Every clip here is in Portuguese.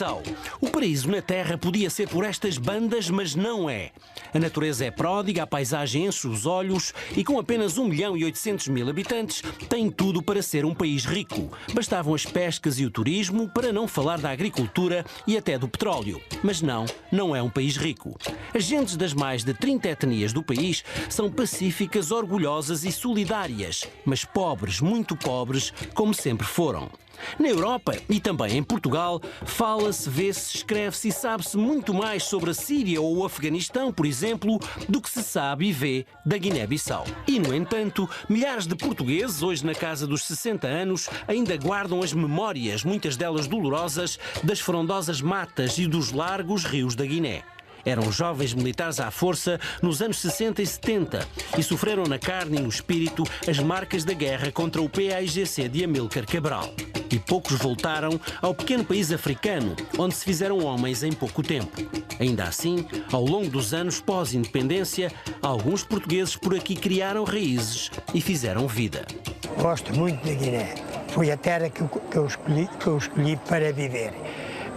Guiné-Bissau. O paraíso na Terra podia ser por estas bandas, mas não é. A natureza é pródiga, a paisagem enche os olhos e com apenas 1.800.000 habitantes tem tudo para ser um país rico. Bastavam as pescas e o turismo, para não falar da agricultura e até do petróleo. Mas não é um país rico. As gentes das mais de 30 etnias do país são pacíficas, orgulhosas e solidárias, mas pobres, muito pobres, como sempre foram. Na Europa e também em Portugal, fala-se, vê-se, escreve-se e sabe-se muito mais sobre a Síria ou o Afeganistão, por exemplo, do que se sabe e vê da Guiné-Bissau. E, no entanto, milhares de portugueses, hoje na casa dos 60 anos, ainda guardam as memórias, muitas delas dolorosas, das frondosas matas e dos largos rios da Guiné. Eram jovens militares à força nos anos 60 e 70 e sofreram na carne e no espírito as marcas da guerra contra o PAIGC de Amílcar Cabral. E poucos voltaram ao pequeno país africano, onde se fizeram homens em pouco tempo. Ainda assim, ao longo dos anos pós-independência, alguns portugueses por aqui criaram raízes e fizeram vida. Gosto muito da Guiné. Foi a terra que eu escolhi para viver.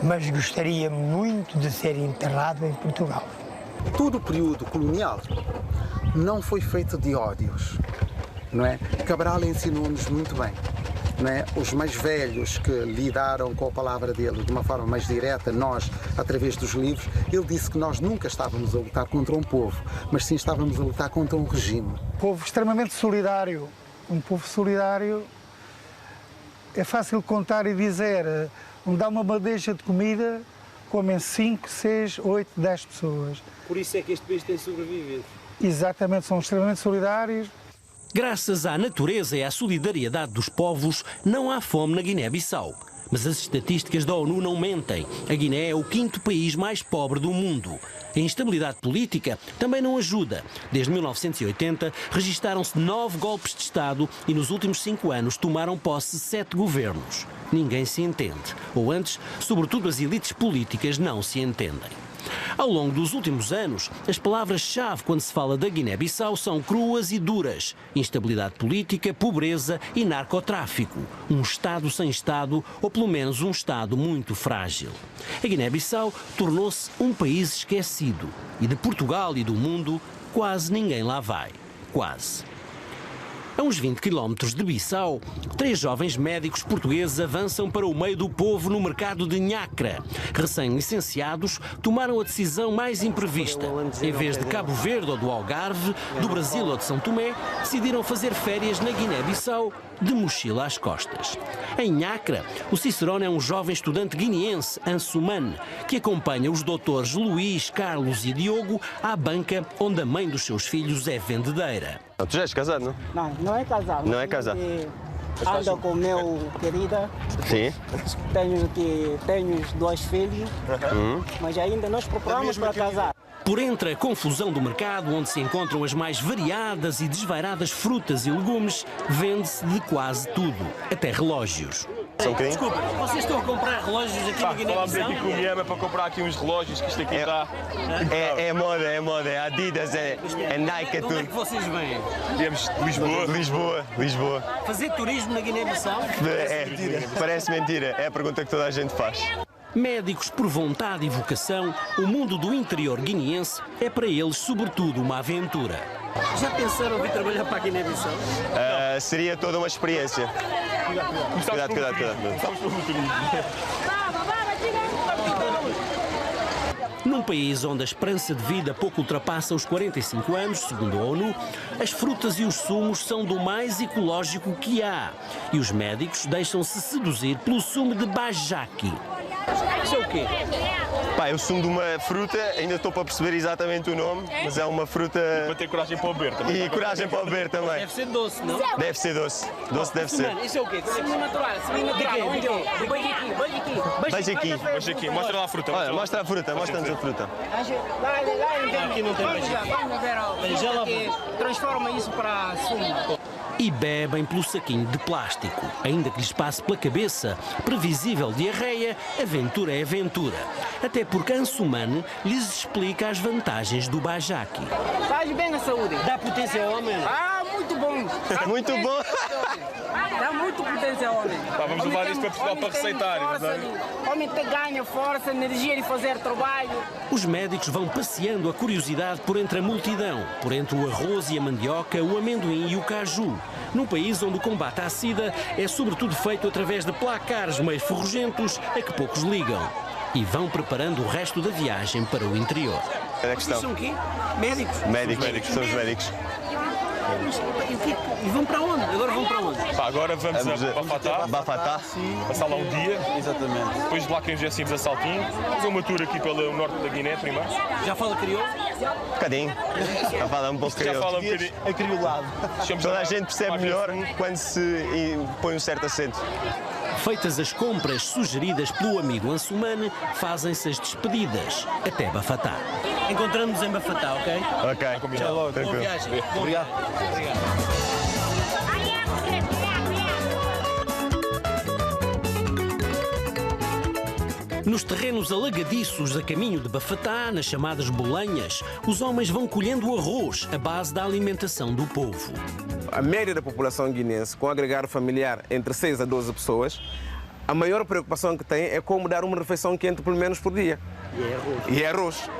Mas gostaria muito de ser enterrado em Portugal. Todo o período colonial não foi feito de ódios, não é? Cabral ensinou-nos muito bem, não é? Os mais velhos que lidaram com a palavra dele de uma forma mais direta, nós, através dos livros, ele disse que nós nunca estávamos a lutar contra um povo, mas sim estávamos a lutar contra um regime. Um povo extremamente solidário. Um povo solidário é fácil contar e dizer. Dá uma bandeja de comida, comem 5, 6, 8, 10 pessoas. Por isso é que este país tem sobrevivido. Exatamente, são extremamente solidários. Graças à natureza e à solidariedade dos povos, não há fome na Guiné-Bissau. Mas as estatísticas da ONU não mentem. A Guiné é o 5º país mais pobre do mundo. A instabilidade política também não ajuda. Desde 1980, registaram-se 9 golpes de Estado e nos últimos 5 anos tomaram posse 7 governos. Ninguém se entende. Ou antes, sobretudo as elites políticas não se entendem. Ao longo dos últimos anos, as palavras-chave quando se fala da Guiné-Bissau são cruas e duras. Instabilidade política, pobreza e narcotráfico. Um Estado sem Estado, ou pelo menos um Estado muito frágil. A Guiné-Bissau tornou-se um país esquecido. E de Portugal e do mundo, quase ninguém lá vai. Quase. A uns 20 quilómetros de Bissau, 3 jovens médicos portugueses avançam para o meio do povo no mercado de Nhacra. Recém-licenciados, tomaram a decisão mais imprevista. Em vez de Cabo Verde ou do Algarve, do Brasil ou de São Tomé, decidiram fazer férias na Guiné-Bissau de mochila às costas. Em Nhacra, o cicerone é um jovem estudante guineense, Ansumane, que acompanha os doutores Luís, Carlos e Diogo à banca onde a mãe dos seus filhos é vendedeira. Tu já és casado, não? Não é casado. Não é casado. Ando com o meu querida. Sim. Tenho 2 filhos, mas ainda nós procuramos para casar. Por entre a confusão do mercado, onde se encontram as mais variadas e desvairadas frutas e legumes, vende-se de quase tudo, até relógios. Desculpa, vocês estão a comprar relógios aqui na Guiné-Bissau? Falámos aqui com o Miama para comprar aqui uns relógios, que isto aqui está... É moda, é Adidas, é Nike, é Onde é tudo. que vocês vêm? Viemos de Lisboa. Fazer turismo na Guiné-Bissau? Parece mentira, é a pergunta que toda a gente faz. Médicos por vontade e vocação, o mundo do interior guineense é para eles sobretudo uma aventura. Já pensaram em vir trabalhar para a Guiné-Bissau? Seria toda uma experiência. Cuidado. Começámos pelo turismo. Num país onde a esperança de vida pouco ultrapassa os 45 anos, segundo a ONU, as frutas e os sumos são do mais ecológico que há. E os médicos deixam-se seduzir pelo sumo de bajaqui. Isso é o quê? Pá, é o sumo de uma fruta, ainda estou para perceber exatamente o nome, mas é uma fruta... Para ter coragem para o beber também. E coragem para o beber também. Deve ser doce, não? Deve ser doce. Doce deve ser. Isso é o quê? Semi-natural. Onde é? Veja aqui. Mas aqui, mostra lá a fruta. Olha, mostra a fruta, mostra-nos a fruta. Aqui não tem mais. Já lá vou. Transforma isso para sumo. E bebem pelo saquinho de plástico. Ainda que lhes passe pela cabeça previsível diarreia, aventura é aventura. Até porque Ansumane lhes explica as vantagens do bajaqui. Faz bem na saúde. Dá potência ao homem? Ah, muito muito bom. Muito bom. Dá muito potência ao homem. Vamos levar isso para Portugal para receitar. O homem ganha força, energia de fazer trabalho. Os médicos vão passeando a curiosidade por entre a multidão, por entre o arroz e a mandioca, o amendoim e o caju. Num país onde o combate à sida é sobretudo feito através de placares meio ferrugentos a que poucos ligam. E vão preparando o resto da viagem para o interior. É a questão. São o quê? Médicos? Médicos, somos médicos. E vão para onde? Agora vão para onde? Agora vamos a Bafatá. passar lá um dia. Exatamente. Depois de lá que nos a Saltinho. Fazer uma tour aqui pelo norte da Guiné primeiro. Já fala crioulo? Um bocadinho. Já fala um pouco Já fala um bocadinho. Acriolado. Toda a gente percebe melhor quando se põe um certo acento. Feitas as compras sugeridas pelo amigo Ansumane, fazem-se as despedidas até Bafatá. Encontramos-nos em Bafatá, ok? Ok. Tchau. Boa Tranquilo. viagem. Obrigado. Nos terrenos alagadiços a caminho de Bafatá, nas chamadas bolenhas, os homens vão colhendo o arroz, a base da alimentação do povo. A média da população guinense, com agregado familiar entre 6 a 12 pessoas, a maior preocupação que tem é como dar uma refeição quente pelo menos por dia. E é arroz.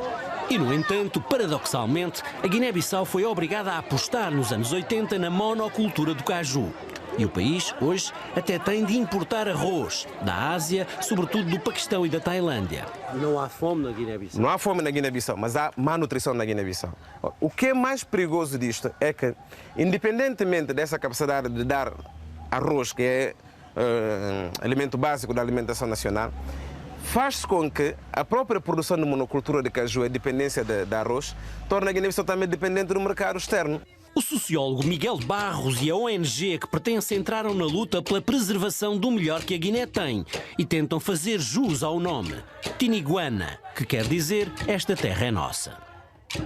E, no entanto, paradoxalmente, a Guiné-Bissau foi obrigada a apostar nos anos 80 na monocultura do caju. E o país, hoje, até tem de importar arroz da Ásia, sobretudo do Paquistão e da Tailândia. Não há fome na Guiné-Bissau? Não há fome na Guiné-Bissau, mas há má nutrição na Guiné-Bissau. O que é mais perigoso disto é que, independentemente dessa capacidade de dar arroz, que é alimento básico da alimentação nacional, faz com que a própria produção de monocultura de caju, a dependência de arroz, torna a Guiné-Bissau também dependente do mercado externo. O sociólogo Miguel Barros e a ONG que pertence entraram na luta pela preservação do melhor que a Guiné tem e tentam fazer jus ao nome, Tiniguana, que quer dizer esta terra é nossa.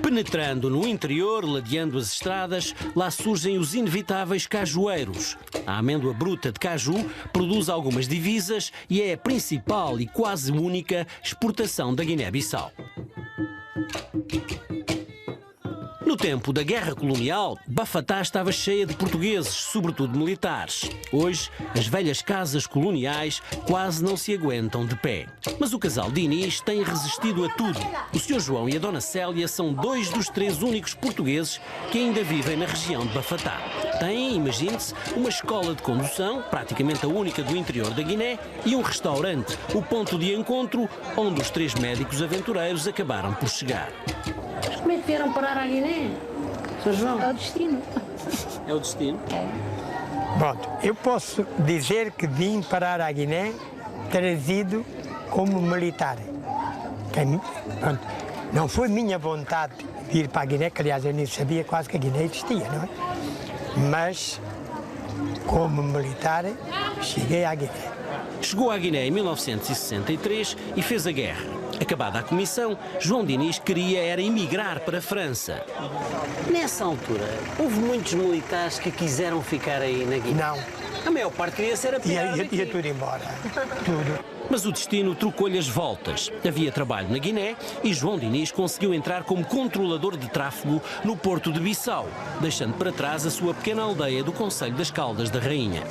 Penetrando no interior, ladeando as estradas, lá surgem os inevitáveis cajueiros. A amêndoa bruta de caju produz algumas divisas e é a principal e quase única exportação da Guiné-Bissau. No tempo da Guerra Colonial, Bafatá estava cheia de portugueses, sobretudo militares. Hoje, as velhas casas coloniais quase não se aguentam de pé. Mas o casal Diniz tem resistido a tudo. O Sr. João e a Dona Célia são 2 dos 3 únicos portugueses que ainda vivem na região de Bafatá. Têm, imagine-se, uma escola de condução, praticamente a única do interior da Guiné, e um restaurante, o ponto de encontro onde os 3 médicos aventureiros acabaram por chegar. Como é que vieram parar à Guiné, Sr. João? É o destino. É o destino? Pronto, eu posso dizer que vim parar à Guiné trazido como militar. Pronto, não foi minha vontade vir para a Guiné, que aliás eu nem sabia quase que a Guiné existia, não é? Mas, como militar, cheguei à Guiné. Chegou à Guiné em 1963 e fez a guerra. Acabada a comissão, João Diniz queria era emigrar para a França. Nessa altura, houve muitos militares que quiseram ficar aí na Guiné? Não. A maior parte queria ser a Ia tudo embora. Tudo. Mas o destino trocou-lhe as voltas. Havia trabalho na Guiné e João Diniz conseguiu entrar como controlador de tráfego no porto de Bissau, deixando para trás a sua pequena aldeia do concelho das Caldas da Rainha.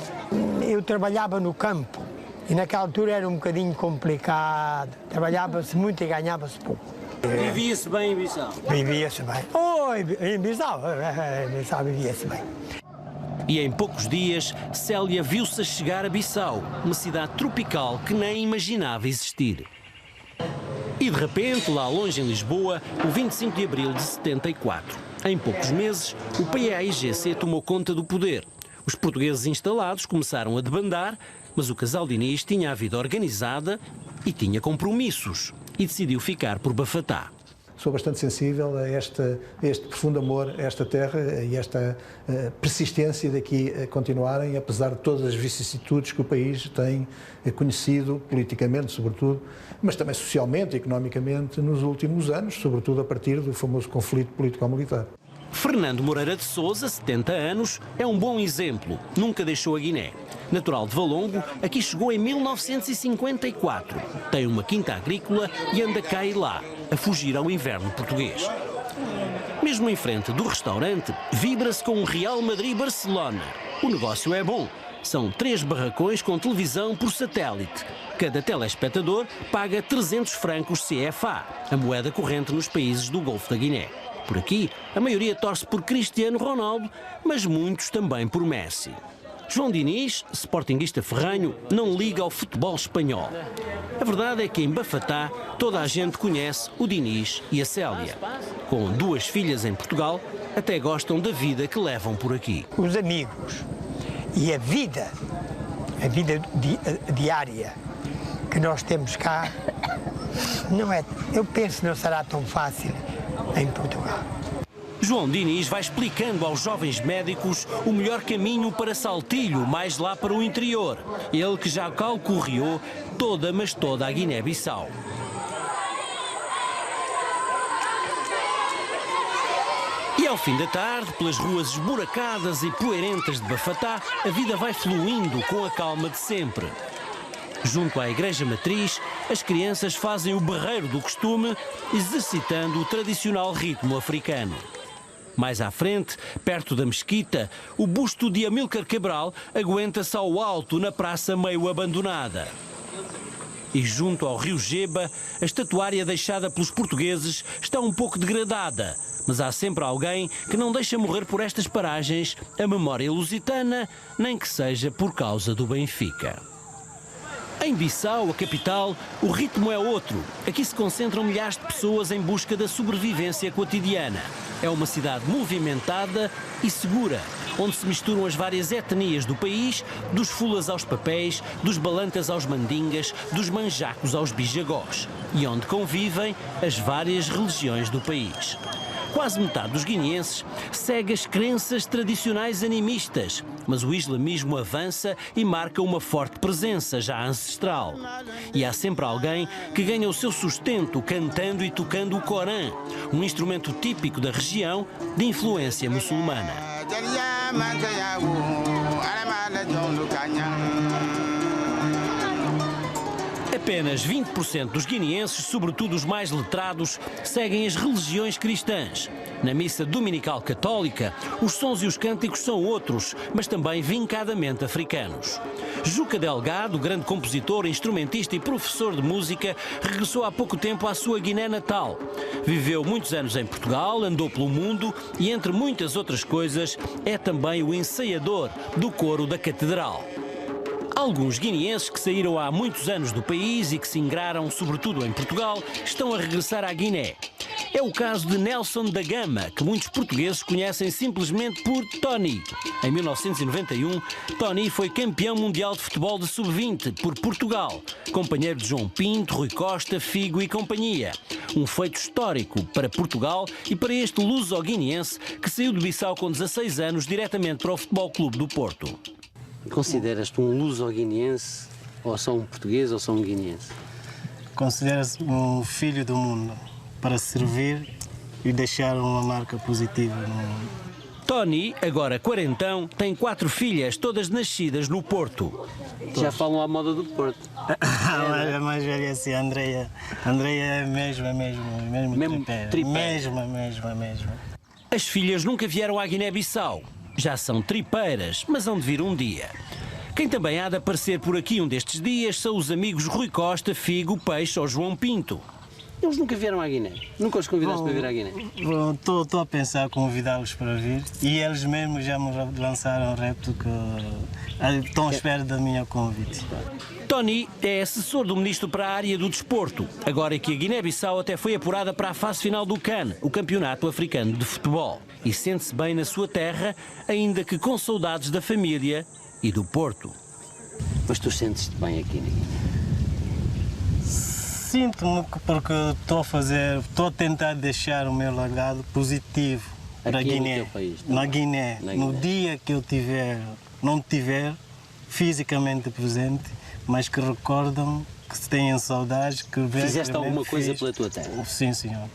Eu trabalhava no campo e naquela altura era um bocadinho complicado. Trabalhava-se muito e ganhava-se pouco. Vivia-se bem em Bissau? Vivia-se bem. Em Bissau vivia-se bem. E em poucos dias, Célia viu-se a chegar a Bissau, uma cidade tropical que nem imaginava existir. E de repente, lá longe em Lisboa, o 25 de abril de 74. Em poucos meses, o PAIGC tomou conta do poder. Os portugueses instalados começaram a debandar, mas o casal Diniz tinha a vida organizada e tinha compromissos. E decidiu ficar por Bafatá. Sou bastante sensível a este profundo amor a esta terra e esta persistência daqui a continuarem, apesar de todas as vicissitudes que o país tem conhecido, politicamente sobretudo, mas também socialmente e economicamente nos últimos anos, sobretudo a partir do famoso conflito político-militar. Fernando Moreira de Sousa, 70 anos, é um bom exemplo. Nunca deixou a Guiné. Natural de Valongo, aqui chegou em 1954. Tem uma quinta agrícola e anda cá e lá, a fugir ao inverno português. Mesmo em frente do restaurante, vibra-se com o Real Madrid-Barcelona. O negócio é bom. São 3 barracões com televisão por satélite. Cada telespectador paga 300 francos CFA, a moeda corrente nos países do Golfo da Guiné. Por aqui, a maioria torce por Cristiano Ronaldo, mas muitos também por Messi. João Diniz, sportinguista ferranho, não liga ao futebol espanhol. A verdade é que em Bafatá toda a gente conhece o Diniz e a Célia. Com 2 filhas em Portugal, até gostam da vida que levam por aqui. Os amigos e a vida diária que nós temos cá, eu penso que não será tão fácil em Portugal. João Diniz vai explicando aos jovens médicos o melhor caminho para Saltilho, mais lá para o interior. Ele que já calcorreou toda a Guiné-Bissau. E ao fim da tarde, pelas ruas esburacadas e poeirentas de Bafatá, a vida vai fluindo com a calma de sempre. Junto à Igreja Matriz, as crianças fazem o berreiro do costume, exercitando o tradicional ritmo africano. Mais à frente, perto da mesquita, o busto de Amílcar Cabral aguenta-se ao alto na praça meio abandonada. E junto ao rio Geba, a estatuária deixada pelos portugueses está um pouco degradada, mas há sempre alguém que não deixa morrer por estas paragens a memória lusitana, nem que seja por causa do Benfica. Em Bissau, a capital, o ritmo é outro. Aqui se concentram milhares de pessoas em busca da sobrevivência cotidiana. É uma cidade movimentada e segura, onde se misturam as várias etnias do país, dos fulas aos papéis, dos balantas aos mandingas, dos manjacos aos bijagós, e onde convivem as várias religiões do país. Quase metade dos guineenses segue as crenças tradicionais animistas, mas o islamismo avança e marca uma forte presença já ancestral. E há sempre alguém que ganha o seu sustento cantando e tocando o Corão, um instrumento típico da região de influência muçulmana. Apenas 20% dos guineenses, sobretudo os mais letrados, seguem as religiões cristãs. Na missa dominical católica, os sons e os cânticos são outros, mas também vincadamente africanos. Juca Delgado, grande compositor, instrumentista e professor de música, regressou há pouco tempo à sua Guiné natal. Viveu muitos anos em Portugal, andou pelo mundo e, entre muitas outras coisas, é também o ensaiador do coro da Catedral. Alguns guineenses que saíram há muitos anos do país e que se ingraram, sobretudo em Portugal, estão a regressar à Guiné. É o caso de Nelson da Gama, que muitos portugueses conhecem simplesmente por Tony. Em 1991, Tony foi campeão mundial de futebol de sub-20 por Portugal, companheiro de João Pinto, Rui Costa, Figo e companhia. Um feito histórico para Portugal e para este luso-guineense que saiu de Bissau com 16 anos diretamente para o Futebol Clube do Porto. Consideras-te um luso-guineense, ou só um português, ou só um guineense? Considero-se um filho do mundo, para servir e deixar uma marca positiva no mundo. Tony, agora quarentão, tem 4 filhas, todas nascidas no Porto. Já falam à moda do Porto. A mais velha é assim, a Andreia. A Andreia é mesmo tripé. Mesmo. As filhas nunca vieram à Guiné-Bissau. Já são tripeiras, mas hão de vir um dia. Quem também há de aparecer por aqui um destes dias são os amigos Rui Costa, Figo, Peixe ou João Pinto. Eles nunca vieram à Guiné? Nunca os convidaste para vir à Guiné? Estou a pensar convidá-los para vir e eles mesmos já me lançaram repto que estão à espera da minha convite. Tony é assessor do Ministro para a área do desporto, agora é que a Guiné-Bissau até foi apurada para a fase final do CAN, o Campeonato Africano de Futebol. E sente-se bem na sua terra, ainda que com saudades da família e do Porto. Mas tu sentes-te bem aqui na Guiné? Sinto-me porque estou a tentar deixar o meu legado positivo para a Guiné. Na Guiné. No dia que eu não tiver fisicamente presente, mas que recordam, que tenham saudades, que fizeste alguma coisa pela tua terra? Sim, senhor.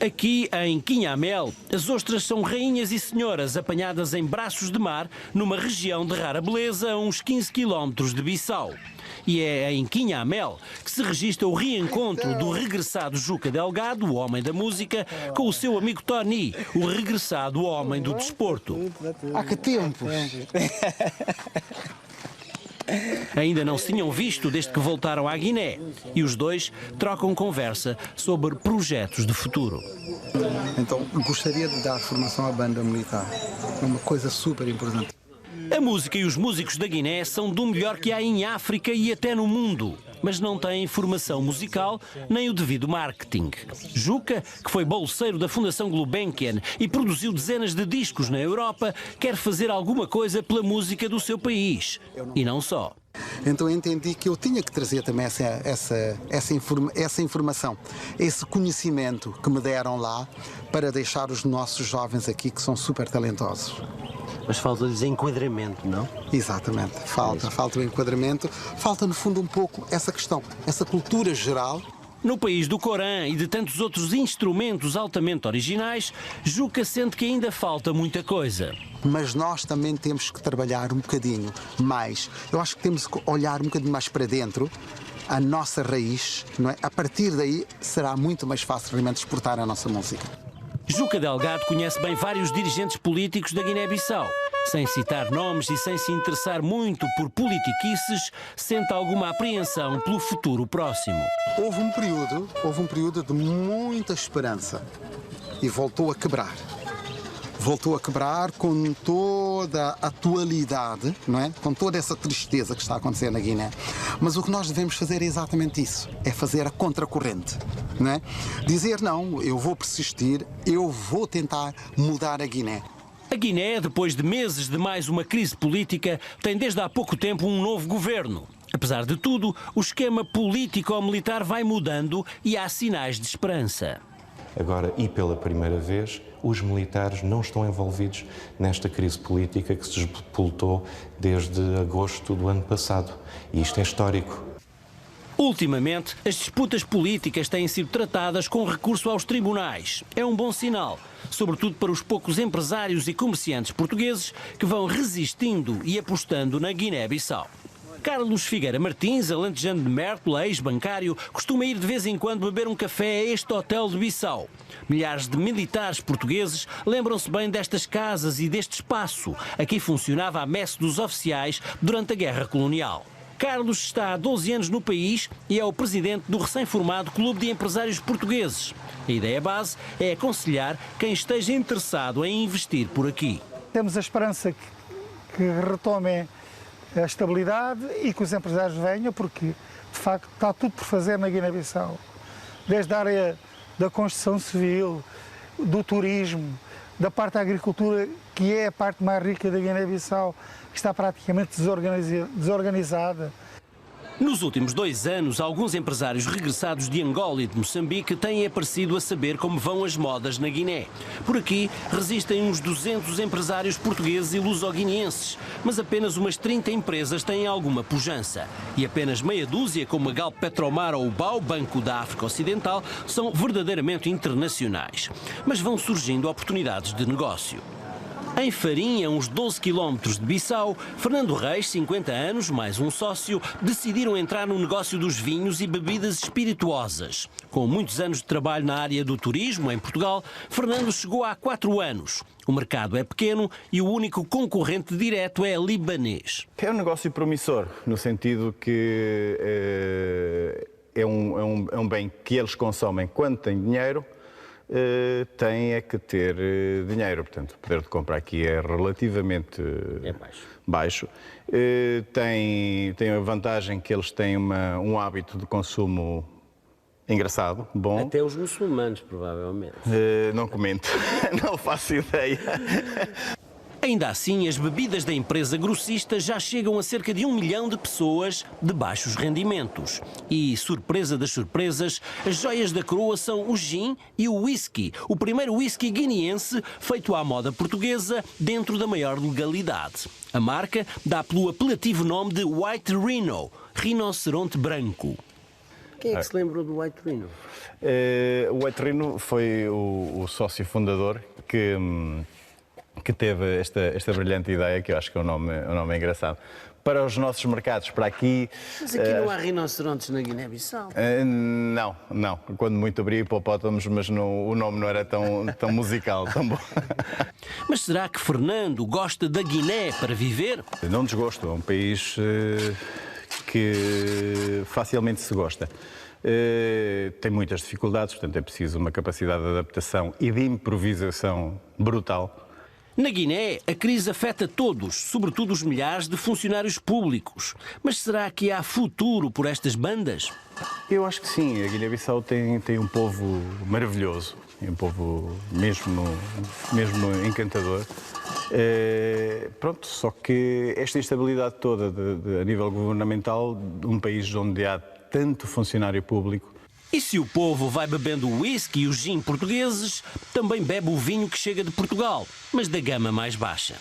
Aqui em Quinhamel, as ostras são rainhas e senhoras apanhadas em braços de mar numa região de rara beleza a uns 15 km de Bissau. E é em Quinhamel que se registra o reencontro do regressado Juca Delgado, o homem da música, com o seu amigo Tony, o regressado homem do desporto. Há que tempos! Ainda não se tinham visto desde que voltaram à Guiné e os dois trocam conversa sobre projetos de futuro. Então, gostaria de dar formação à banda militar. É uma coisa super importante. A música e os músicos da Guiné são do melhor que há em África e até no mundo, mas não têm formação musical nem o devido marketing. Juca, que foi bolseiro da Fundação Gulbenkian e produziu dezenas de discos na Europa, quer fazer alguma coisa pela música do seu país. E não só. Então eu entendi que eu tinha que trazer também essa informação, esse conhecimento que me deram lá para deixar os nossos jovens aqui que são super talentosos. Mas falta-lhes enquadramento, não? Exatamente, falta o enquadramento, falta no fundo um pouco essa questão, essa cultura geral. No país do Corã e de tantos outros instrumentos altamente originais, Juca sente que ainda falta muita coisa. Mas nós também temos que trabalhar um bocadinho mais. Eu acho que temos que olhar um bocadinho mais para dentro, a nossa raiz, não é? A partir daí será muito mais fácil realmente exportar a nossa música. Juca Delgado conhece bem vários dirigentes políticos da Guiné-Bissau. Sem citar nomes e sem se interessar muito por politiquices, sente alguma apreensão pelo futuro próximo. Houve um período de muita esperança e voltou a quebrar. Voltou a quebrar com toda a atualidade, não é? Com toda essa tristeza que está a acontecer na Guiné. Mas o que nós devemos fazer é exatamente isso, é fazer a contracorrente, não é? Dizer não, eu vou persistir, eu vou tentar mudar a Guiné. A Guiné, depois de meses de mais uma crise política, tem desde há pouco tempo um novo governo. Apesar de tudo, o esquema político-militar vai mudando e há sinais de esperança. Agora, e pela primeira vez, os militares não estão envolvidos nesta crise política que se despoltou desde agosto do ano passado. E isto é histórico. Ultimamente, as disputas políticas têm sido tratadas com recurso aos tribunais. É um bom sinal, sobretudo para os poucos empresários e comerciantes portugueses que vão resistindo e apostando na Guiné-Bissau. Carlos Figueira Martins, alentejano de Mértola, ex-bancário, costuma ir de vez em quando beber um café a este hotel de Bissau. Milhares de militares portugueses lembram-se bem destas casas e deste espaço. Aqui funcionava a messe dos oficiais durante a Guerra Colonial. Carlos está há 12 anos no país e é o presidente do recém-formado Clube de Empresários Portugueses. A ideia base é aconselhar quem esteja interessado em investir por aqui. Temos a esperança que retomem a estabilidade e que os empresários venham, porque, de facto, está tudo por fazer na Guiné-Bissau. Desde a área da construção civil, do turismo, da parte da agricultura, que é a parte mais rica da Guiné-Bissau, que está praticamente desorganizada. Nos últimos 2 anos, alguns empresários regressados de Angola e de Moçambique têm aparecido a saber como vão as modas na Guiné. Por aqui resistem uns 200 empresários portugueses e luso-guineenses, mas apenas umas 30 empresas têm alguma pujança. E apenas meia dúzia, como a Galp Petromar ou o BAU, Banco da África Ocidental, são verdadeiramente internacionais. Mas vão surgindo oportunidades de negócio. Em Farinha, uns 12 quilómetros de Bissau, Fernando Reis, 50 anos, mais um sócio, decidiram entrar no negócio dos vinhos e bebidas espirituosas. Com muitos anos de trabalho na área do turismo em Portugal, Fernando chegou há 4 anos. O mercado é pequeno e o único concorrente direto é libanês. É um negócio promissor, no sentido que é um bem que eles consomem quando têm dinheiro. Tem é que ter dinheiro, portanto o poder de compra aqui é relativamente baixo. Tem a vantagem que eles têm um hábito de consumo engraçado, bom. Até os muçulmanos, provavelmente. Não comento, não faço ideia. Ainda assim, as bebidas da empresa grossista já chegam a cerca de 1 milhão de pessoas de baixos rendimentos. E, surpresa das surpresas, as joias da coroa são o gin e o whisky, o primeiro whisky guineense feito à moda portuguesa dentro da maior legalidade. A marca dá pelo apelativo nome de White Rhino, rinoceronte branco. Quem é que se lembrou do White Rhino? O White Rhino foi o sócio fundador que que teve esta brilhante ideia, que eu acho que o nome é engraçado. Para os nossos mercados, para aqui... Mas aqui não há rinocerontes na Guiné-Bissau? Não. Quando muito abri hipopótamos, mas o nome não era tão musical, tão bom. Mas será que Fernando gosta da Guiné para viver? Não desgosto, é um país que facilmente se gosta. Tem muitas dificuldades, portanto é preciso uma capacidade de adaptação e de improvisação brutal. Na Guiné, a crise afeta todos, sobretudo os milhares de funcionários públicos. Mas será que há futuro por estas bandas? Eu acho que sim. A Guiné-Bissau tem um povo maravilhoso, um povo mesmo encantador. Só que esta instabilidade toda a nível governamental, um país onde há tanto funcionário público. E se o povo vai bebendo o whisky e o gin portugueses, também bebe o vinho que chega de Portugal, mas da gama mais baixa.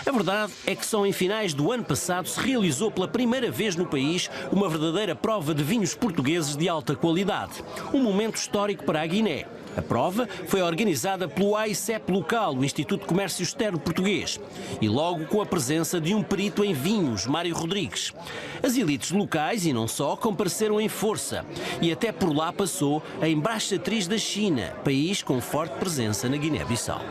A verdade é que só em finais do ano passado se realizou pela primeira vez no país uma verdadeira prova de vinhos portugueses de alta qualidade. Um momento histórico para a Guiné. A prova foi organizada pelo AICEP local, o Instituto de Comércio Externo Português, e logo com a presença de um perito em vinhos, Mário Rodrigues. As elites locais, e não só, compareceram em força, e até por lá passou a embaixatriz da China, país com forte presença na Guiné-Bissau.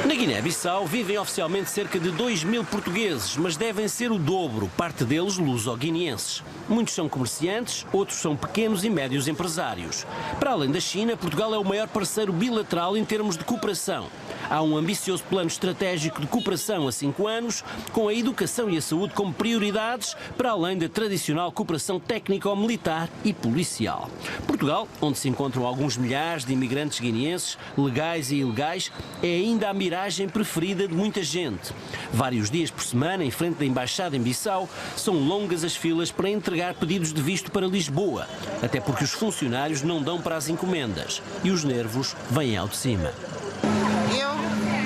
Na Guiné-Bissau vivem oficialmente cerca de 2.000 portugueses, mas devem ser o dobro, parte deles luso-guineenses. Muitos são comerciantes, outros são pequenos e médios empresários. Para além da China, Portugal é o maior parceiro bilateral em termos de cooperação. Há um ambicioso plano estratégico de cooperação a 5 anos, com a educação e a saúde como prioridades, para além da tradicional cooperação técnico-militar e policial. Portugal, onde se encontram alguns milhares de imigrantes guineenses, legais e ilegais, é ainda a miragem preferida de muita gente. Vários dias por semana, em frente da Embaixada em Bissau, são longas as filas para entregar pedidos de visto para Lisboa, até porque os funcionários não dão para as encomendas e os nervos vêm ao de cima. Eu,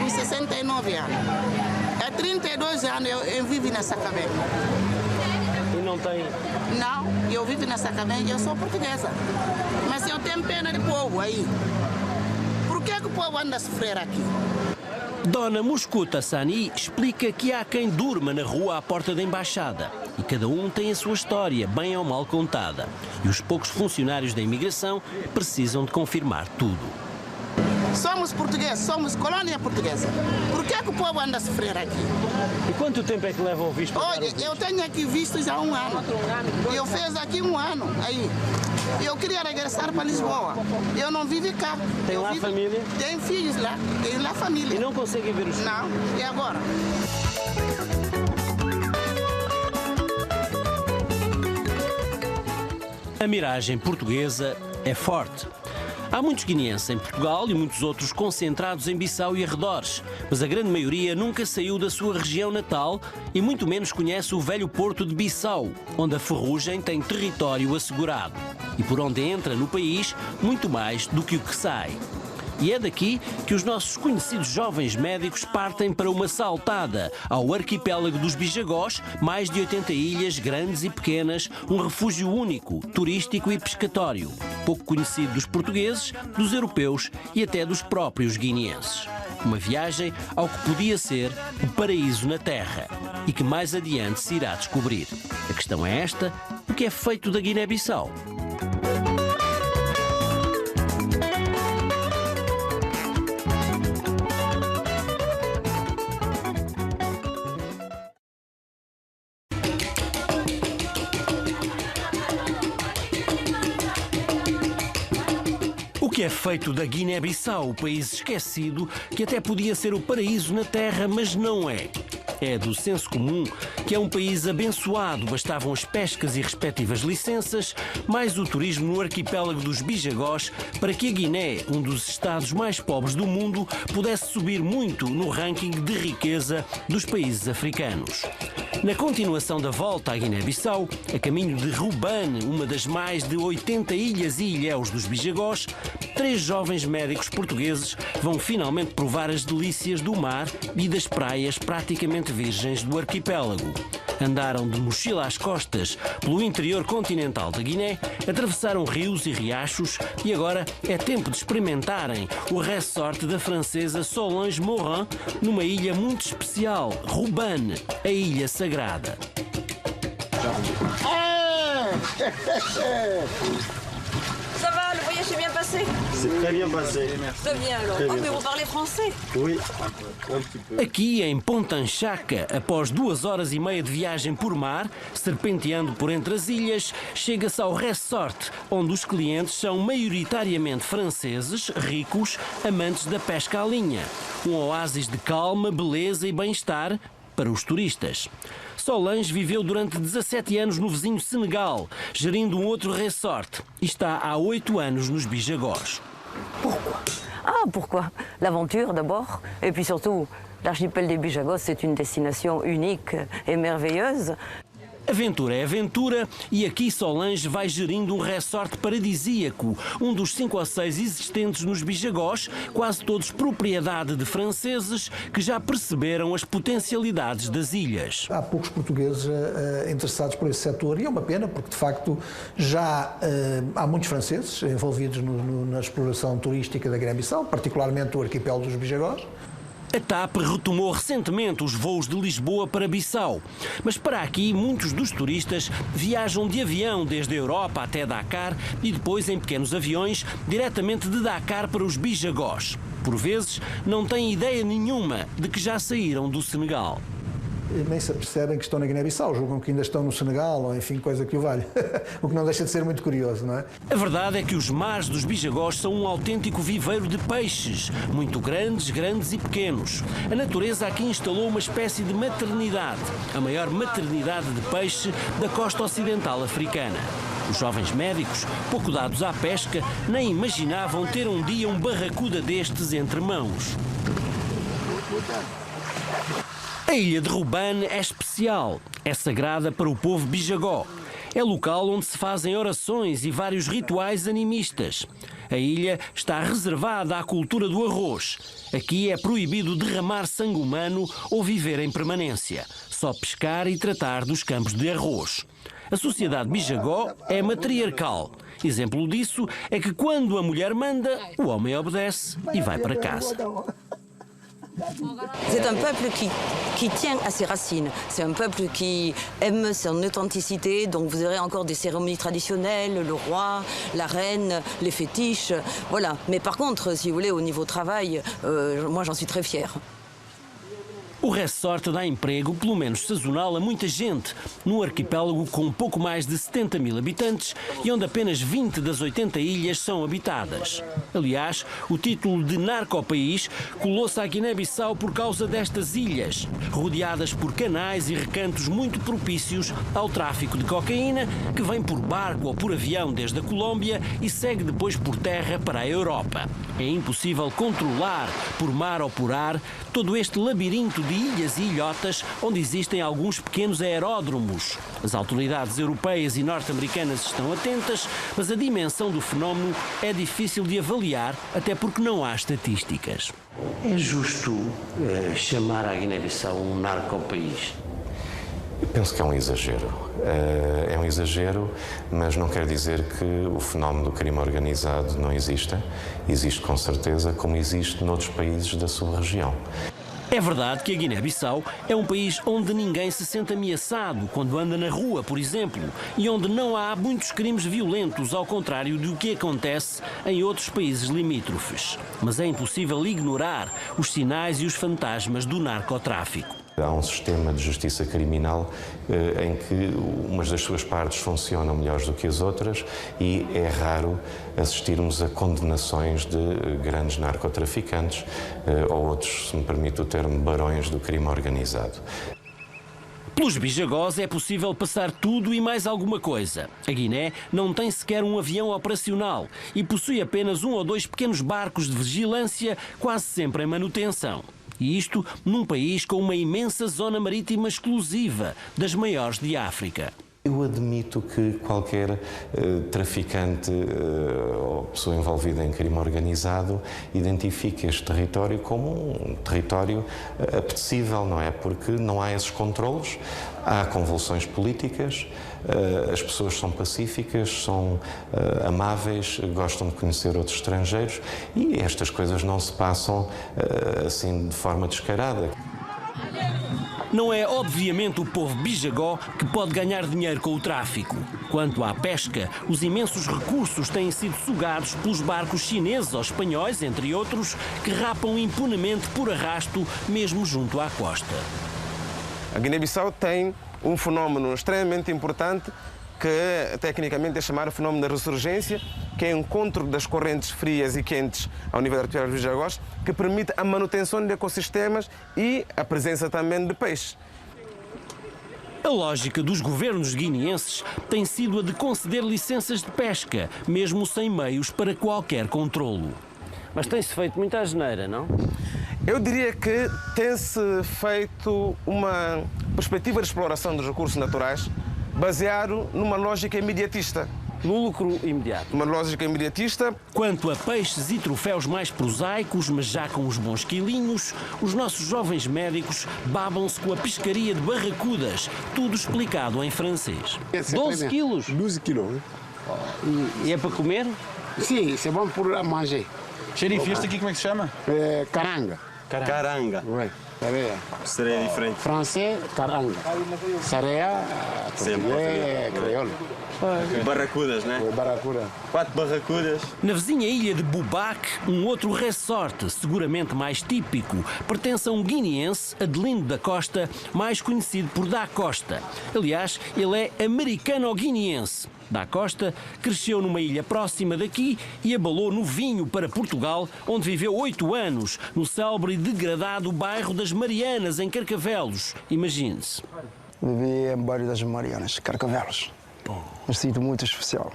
com 69 anos, há 32 anos eu vivo nessa cabana. E não tem? Não, eu vivo nessa cabana e eu sou portuguesa. Mas eu tenho pena de povo aí. Por que o povo anda a sofrer aqui? Dona Muscuta Sani explica que há quem durma na rua à porta da embaixada e cada um tem a sua história, bem ou mal contada. E os poucos funcionários da imigração precisam de confirmar tudo. Somos portugueses, somos colônia portuguesa. Por que o povo anda a sofrer aqui? E quanto tempo é que levam o visto? Olha, eu tenho aqui visto já há 1 ano. Eu fiz aqui 1 ano aí. Eu queria regressar para Lisboa. Eu não vivo cá. Tem lá família? Tenho filhos lá, tenho lá família. E não conseguem ver os filhos? Não, e agora? A miragem portuguesa é forte. Há muitos guineenses em Portugal e muitos outros concentrados em Bissau e arredores, mas a grande maioria nunca saiu da sua região natal e muito menos conhece o velho porto de Bissau, onde a ferrugem tem território assegurado e por onde entra no país muito mais do que o que sai. E é daqui que os nossos conhecidos jovens médicos partem para uma saltada ao arquipélago dos Bijagós, mais de 80 ilhas grandes e pequenas, um refúgio único, turístico e pescatório, pouco conhecido dos portugueses, dos europeus e até dos próprios guineenses. Uma viagem ao que podia ser o paraíso na Terra e que mais adiante se irá descobrir. A questão é esta: o que é feito da Guiné-Bissau? O que é feito da Guiné-Bissau, o país esquecido, que até podia ser o paraíso na Terra, mas não é? É do senso comum que é um país abençoado, bastavam as pescas e respectivas licenças, mais o turismo no arquipélago dos Bijagós, para que a Guiné, um dos estados mais pobres do mundo, pudesse subir muito no ranking de riqueza dos países africanos. Na continuação da volta à Guiné-Bissau, a caminho de Rubane, uma das mais de 80 ilhas e ilhéus dos Bijagós, 3 jovens médicos portugueses vão finalmente provar as delícias do mar e das praias praticamente virgens do arquipélago. Andaram de mochila às costas pelo interior continental da Guiné, atravessaram rios e riachos e agora é tempo de experimentarem o resort da francesa Solange Morin numa ilha muito especial, Rouban, a Ilha Sagrada. Ça va, le voyage s'est bien passé? C'est très bien passé. Très bien alors. Très Oh, bien mais vous passé. parlez français? Oui, un petit peu. Aqui em Pontanchaca, após 2 horas e meia de viagem por mar, serpenteando por entre as ilhas, chega-se ao resort, onde os clientes são maioritariamente franceses, ricos, amantes da pesca à linha. Um oásis de calma, beleza e bem-estar para os turistas. Solange viveu durante 17 anos no vizinho Senegal, gerindo um outro resort, e está há 8 anos nos Bijagós. Ah, pourquoi? L'aventure d'abord, et puis surtout, l'archipel des Bijagos, c'est une destination unique et merveilleuse. Aventura é aventura e aqui Solange vai gerindo um resort paradisíaco, um dos 5 ou 6 existentes nos Bijagós, quase todos propriedade de franceses que já perceberam as potencialidades das ilhas. Há poucos portugueses interessados por esse setor e é uma pena porque, de facto, já há muitos franceses envolvidos na exploração turística da Guiné-Bissau, particularmente o arquipélago dos Bijagós. A TAP retomou recentemente os voos de Lisboa para Bissau, mas para aqui muitos dos turistas viajam de avião desde a Europa até Dakar e depois em pequenos aviões diretamente de Dakar para os Bijagós. Por vezes não têm ideia nenhuma de que já saíram do Senegal. Nem se apercebem que estão na Guiné-Bissau, julgam que ainda estão no Senegal ou enfim, coisa que o valha. O que não deixa de ser muito curioso, não é? A verdade é que os mares dos Bijagós são um autêntico viveiro de peixes, muito grandes, grandes e pequenos. A natureza aqui instalou uma espécie de maternidade, a maior maternidade de peixe da costa ocidental africana. Os jovens médicos, pouco dados à pesca, nem imaginavam ter um dia um barracuda destes entre mãos. A ilha de Rouban é especial, é sagrada para o povo bijagó. É local onde se fazem orações e vários rituais animistas. A ilha está reservada à cultura do arroz. Aqui é proibido derramar sangue humano ou viver em permanência, só pescar e tratar dos campos de arroz. A sociedade bijagó é matriarcal. Exemplo disso é que quando a mulher manda, o homem obedece e vai para casa. C'est un peuple qui tient à ses racines. C'est un peuple qui aime son authenticité. Donc vous aurez encore des cérémonies traditionnelles, le roi, la reine, les fétiches. Voilà. Mais par contre, si vous voulez, au niveau travail, moi j'en suis très fière. O resort dá emprego, pelo menos sazonal, a muita gente, num arquipélago com pouco mais de 70 mil habitantes e onde apenas 20 das 80 ilhas são habitadas. Aliás, o título de narcopaís colou-se à Guiné-Bissau por causa destas ilhas, rodeadas por canais e recantos muito propícios ao tráfico de cocaína, que vem por barco ou por avião desde a Colômbia e segue depois por terra para a Europa. É impossível controlar, por mar ou por ar, todo este labirinto de ilhas e ilhotas onde existem alguns pequenos aeródromos. As autoridades europeias e norte-americanas estão atentas, mas a dimensão do fenómeno é difícil de avaliar, até porque não há estatísticas. É justo chamar a Guiné-Bissau um narcopaís? Eu penso que é um exagero. É um exagero, mas não quer dizer que o fenómeno do crime organizado não exista. Existe com certeza, como existe noutros países da sua região. É verdade que a Guiné-Bissau é um país onde ninguém se sente ameaçado quando anda na rua, por exemplo, e onde não há muitos crimes violentos, ao contrário do que acontece em outros países limítrofes. Mas é impossível ignorar os sinais e os fantasmas do narcotráfico. Há um sistema de justiça criminal em que umas das suas partes funcionam melhores do que as outras e é raro assistirmos a condenações de grandes narcotraficantes ou outros, se me permite o termo, barões do crime organizado. Pelos Bijagós é possível passar tudo e mais alguma coisa. A Guiné não tem sequer um avião operacional e possui apenas 1 ou 2 pequenos barcos de vigilância, quase sempre em manutenção. E isto num país com uma imensa zona marítima exclusiva, das maiores de África. Eu admito que qualquer traficante ou pessoa envolvida em crime organizado identifique este território como um território apetecível, não é? Porque não há esses controlos, há convulsões políticas, as pessoas são pacíficas, são amáveis, gostam de conhecer outros estrangeiros e estas coisas não se passam assim de forma descarada. Não é, obviamente, o povo bijagó que pode ganhar dinheiro com o tráfico. Quanto à pesca, os imensos recursos têm sido sugados pelos barcos chineses ou espanhóis, entre outros, que rapam impunemente por arrasto, mesmo junto à costa. A Guiné-Bissau tem um fenómeno extremamente importante que tecnicamente é chamado fenómeno da ressurgência, que é o encontro das correntes frias e quentes ao nível da arquipélago dos Bijagós, que permite a manutenção de ecossistemas e a presença também de peixes. A lógica dos governos guineenses tem sido a de conceder licenças de pesca, mesmo sem meios para qualquer controlo. Mas tem-se feito muita asneira, não? Eu diria que tem-se feito uma perspectiva de exploração dos recursos naturais baseado numa lógica imediatista. No lucro imediato. Uma lógica imediatista. Quanto a peixes e troféus mais prosaicos, mas já com os bons quilinhos, os nossos jovens médicos babam-se com a pescaria de barracudas, tudo explicado em francês. 12 quilos? 12 quilos. E é para comer? Sim, c'est bon pour manger. Xerife, este aqui como é que se chama? Caranga. Caranga. Oui. Sereia. Sereia diferente. Francês, caranga. Sereia, português, crioulo. Barracudas, né? Barracuda. 4 barracudas. Na vizinha ilha de Bubac, um outro resort, seguramente mais típico, pertence a um guineense, Adelino da Costa, mais conhecido por Da Costa. Aliás, ele é americano-guineense. Da Costa cresceu numa ilha próxima daqui e abalou no vinho para Portugal, onde viveu 8 anos, no célebre e degradado bairro das Marianas, em Carcavelos. Imagine-se. Vivi em bairro das Marianas, Carcavelos. Um sítio muito especial.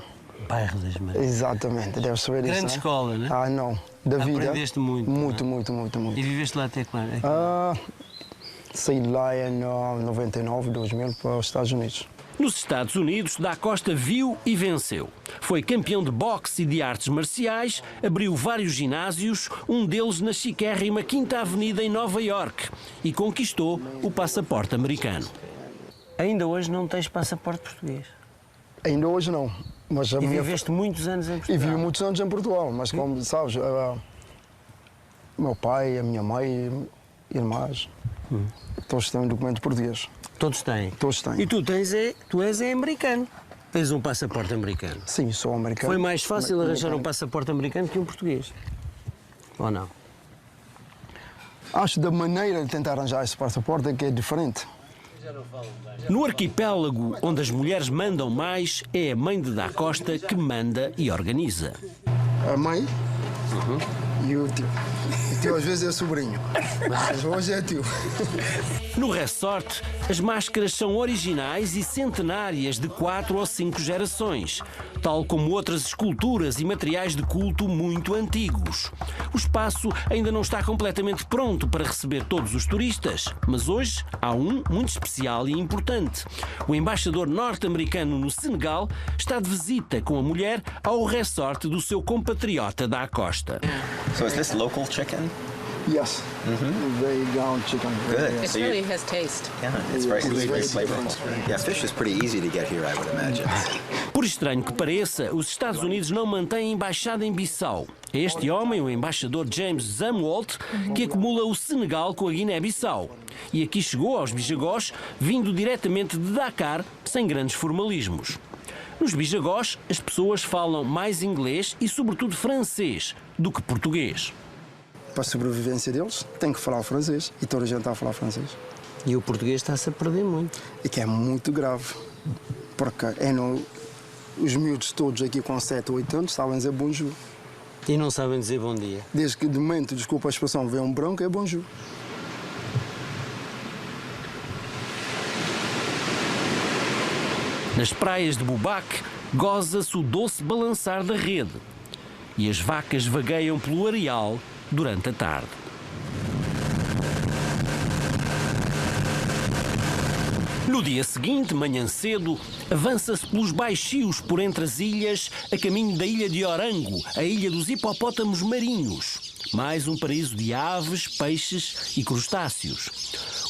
Bairro das Marianas. Exatamente, deve saber isso. Grande escola, não é? Ah, não. Da vida. Aprendeste muito. Muito. E viveste lá até quando? Saí de lá em 99, 2000 para os Estados Unidos. Nos Estados Unidos, Da Costa viu e venceu. Foi campeão de boxe e de artes marciais, abriu vários ginásios, um deles na chiquérrima Quinta Avenida em Nova York, e conquistou o passaporte americano. Ainda hoje não tens passaporte português? Ainda hoje não. Mas e viveste muitos anos em Portugal? E vivi muitos anos em Portugal, mas como sabes, meu pai, a minha mãe, irmãs, todos têm um documento português. Todos têm? Todos têm. E tu és americano? Tens um passaporte americano? Sim, sou americano. Foi mais fácil arranjar um passaporte americano que um português? Ou não? Acho que da maneira de tentar arranjar esse passaporte é que é diferente. No arquipélago, onde as mulheres mandam mais, é a mãe de Da Costa que manda e organiza. A mãe e o tio. O tio às vezes é sobrinho, mas hoje é tio. No resort, as máscaras são originais e centenárias de 4 ou 5 gerações, tal como outras esculturas e materiais de culto muito antigos. O espaço ainda não está completamente pronto para receber todos os turistas, mas hoje há um muito especial e importante. O embaixador norte-americano no Senegal está de visita com a mulher ao resort do seu compatriota Da Costa. So is this local chicken? Yes. Very ground chicken. Good. It really has taste. Yeah, it's very flavorful. Yeah, fish is pretty easy to get here, I would imagine. Por estranho que pareça, os Estados Unidos não mantêm embaixada em Bissau. É este homem, o embaixador James Zumwalt, que acumula o Senegal com a Guiné-Bissau. E aqui chegou aos Bijagós, vindo diretamente de Dakar, sem grandes formalismos. Nos Bijagós, as pessoas falam mais inglês e, sobretudo, francês do que português. Para a sobrevivência deles, tem que falar francês. E toda a gente está a falar francês. E o português está-se a perder muito. E que é muito grave. Porque os miúdos todos aqui com 7 ou 8 anos sabem dizer bonjour. E não sabem dizer bom dia. Desde que de momento, desculpa a expressão, vê um branco, é bonjour. Nas praias de Bubac, goza-se o doce balançar da rede. E as vacas vagueiam pelo areal durante a tarde. No dia seguinte, manhã cedo, avança-se pelos baixios por entre as ilhas, a caminho da ilha de Orango, a ilha dos hipopótamos marinhos. Mais um paraíso de aves, peixes e crustáceos.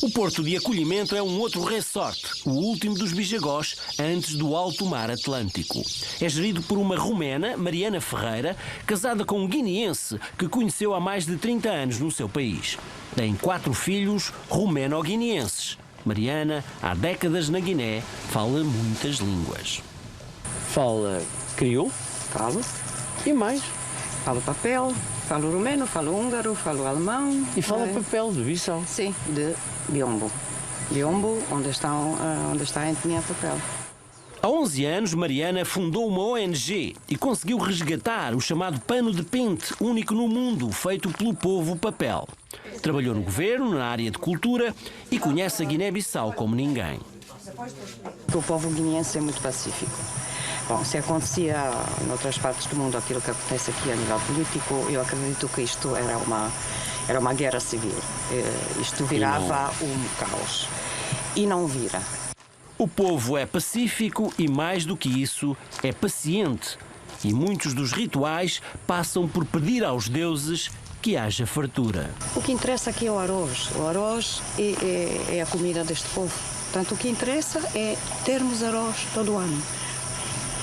O porto de acolhimento é um outro resort, o último dos Bijagós, antes do alto mar Atlântico. É gerido por uma romena, Mariana Ferreira, casada com um guineense que conheceu há mais de 30 anos no seu país. Tem 4 filhos romeno-guineenses. Mariana, há décadas na Guiné, fala muitas línguas. Fala crioulo? Falo. E mais? Falo papel, falo romeno, falo húngaro, falo alemão. E fala papel de Bissau? Sim, de Biombo. Biombo, onde está a etnia papel. Há 11 anos, Mariana fundou uma ONG e conseguiu resgatar o chamado pano de pente, único no mundo, feito pelo povo papel. Trabalhou no governo, na área de cultura e conhece a Guiné-Bissau como ninguém. O povo guineense é muito pacífico. Bom, se acontecia noutras partes do mundo aquilo que acontece aqui a nível político, eu acredito que isto era uma guerra civil. Isto virava um caos. E não vira. O povo é pacífico e, mais do que isso, é paciente. E muitos dos rituais passam por pedir aos deuses que haja fartura. O que interessa aqui é o arroz. O arroz é a comida deste povo. Portanto, o que interessa é termos arroz todo o ano.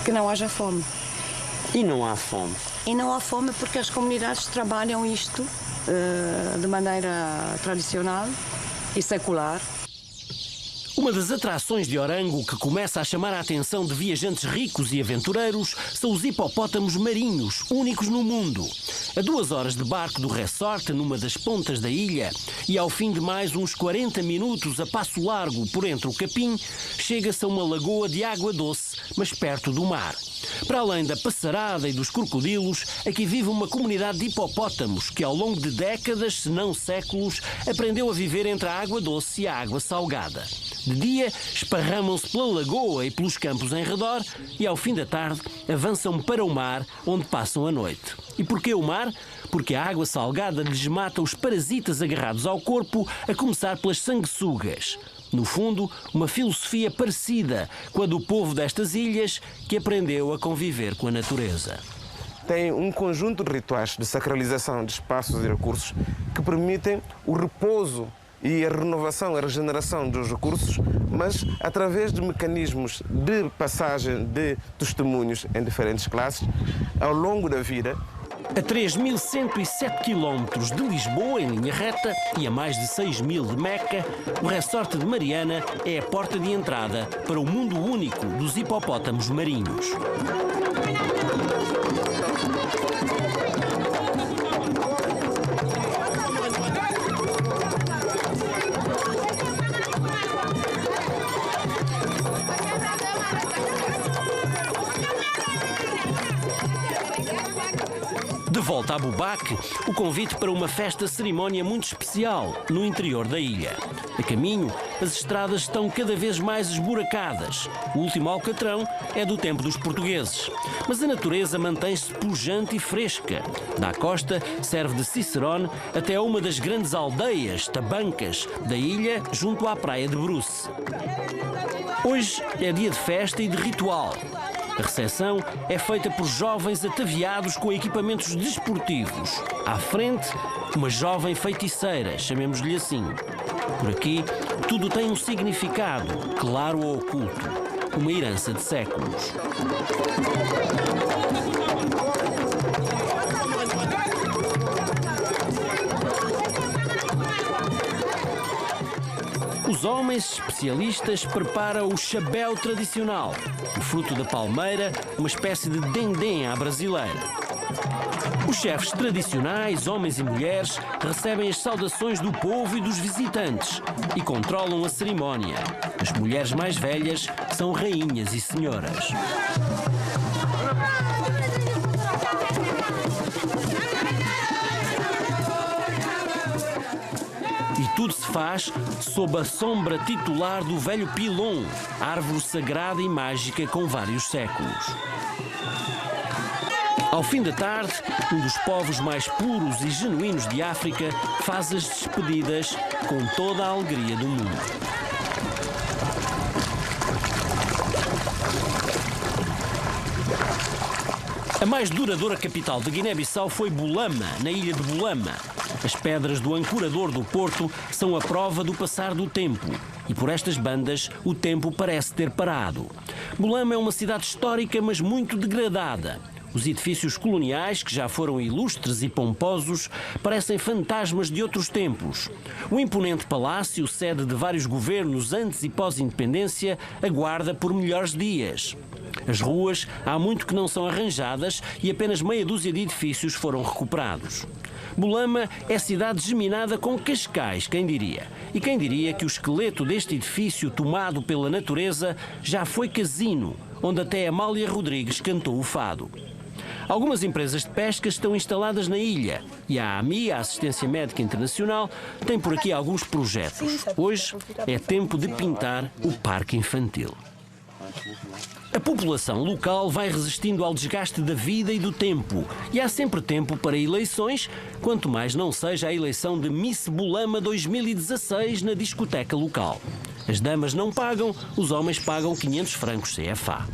Que não haja fome. E não há fome? E não há fome porque as comunidades trabalham isto de maneira tradicional e secular. Uma das atrações de Orango que começa a chamar a atenção de viajantes ricos e aventureiros são os hipopótamos marinhos, únicos no mundo. A 2 horas de barco do resort, numa das pontas da ilha, e ao fim de mais uns 40 minutos a passo largo por entre o capim, chega-se a uma lagoa de água doce, mas perto do mar. Para além da passarada e dos crocodilos, aqui vive uma comunidade de hipopótamos que ao longo de décadas, se não séculos, aprendeu a viver entre a água doce e a água salgada. De dia, esparramam-se pela lagoa e pelos campos em redor e ao fim da tarde avançam para o mar, onde passam a noite. E porquê o mar? Porque a água salgada lhes mata os parasitas agarrados ao corpo, a começar pelas sanguessugas. No fundo, uma filosofia parecida com a do povo destas ilhas que aprendeu a conviver com a natureza. Tem um conjunto de rituais de sacralização de espaços e recursos que permitem o repouso e a renovação, a regeneração dos recursos, mas através de mecanismos de passagem de testemunhos em diferentes classes ao longo da vida. A 3.107 km de Lisboa, em linha reta, e a mais de 6.000 de Meca, o resort de Mariana é a porta de entrada para o mundo único dos hipopótamos marinhos. De volta a Bubaque, o convite para uma festa-cerimónia muito especial no interior da ilha. A caminho, as estradas estão cada vez mais esburacadas. O último alcatrão é do tempo dos portugueses. Mas a natureza mantém-se pujante e fresca. Da costa serve de cicerone até a uma das grandes aldeias, tabancas, da ilha junto à praia de Bruce. Hoje é dia de festa e de ritual. A recepção é feita por jovens ataviados com equipamentos desportivos. À frente, uma jovem feiticeira, chamemos-lhe assim. Por aqui, tudo tem um significado, claro ou oculto, uma herança de séculos. Os homens especialistas preparam o chabéu tradicional, o fruto da palmeira, uma espécie de dendém à brasileira. Os chefes tradicionais, homens e mulheres, recebem as saudações do povo e dos visitantes e controlam a cerimónia. As mulheres mais velhas são rainhas e senhoras. E tudo se faz sob a sombra titular do velho pilon, árvore sagrada e mágica com vários séculos. Ao fim da tarde, um dos povos mais puros e genuínos de África faz as despedidas com toda a alegria do mundo. A mais duradoura capital de Guiné-Bissau foi Bulama, na ilha de Bulama. As pedras do ancorador do porto são a prova do passar do tempo. E por estas bandas, o tempo parece ter parado. Bulama é uma cidade histórica, mas muito degradada. Os edifícios coloniais, que já foram ilustres e pomposos, parecem fantasmas de outros tempos. O imponente palácio, sede de vários governos antes e pós-independência, aguarda por melhores dias. As ruas há muito que não são arranjadas e apenas meia dúzia de edifícios foram recuperados. Bulama é cidade geminada com cascais, quem diria? E quem diria que o esqueleto deste edifício tomado pela natureza já foi casino, onde até Amália Rodrigues cantou o fado. Algumas empresas de pesca estão instaladas na ilha e a AMI, a Assistência Médica Internacional, tem por aqui alguns projetos. Hoje é tempo de pintar o parque infantil. A população local vai resistindo ao desgaste da vida e do tempo. E há sempre tempo para eleições, quanto mais não seja a eleição de Miss Bulama 2016 na discoteca local. As damas não pagam, os homens pagam 500 francos CFA.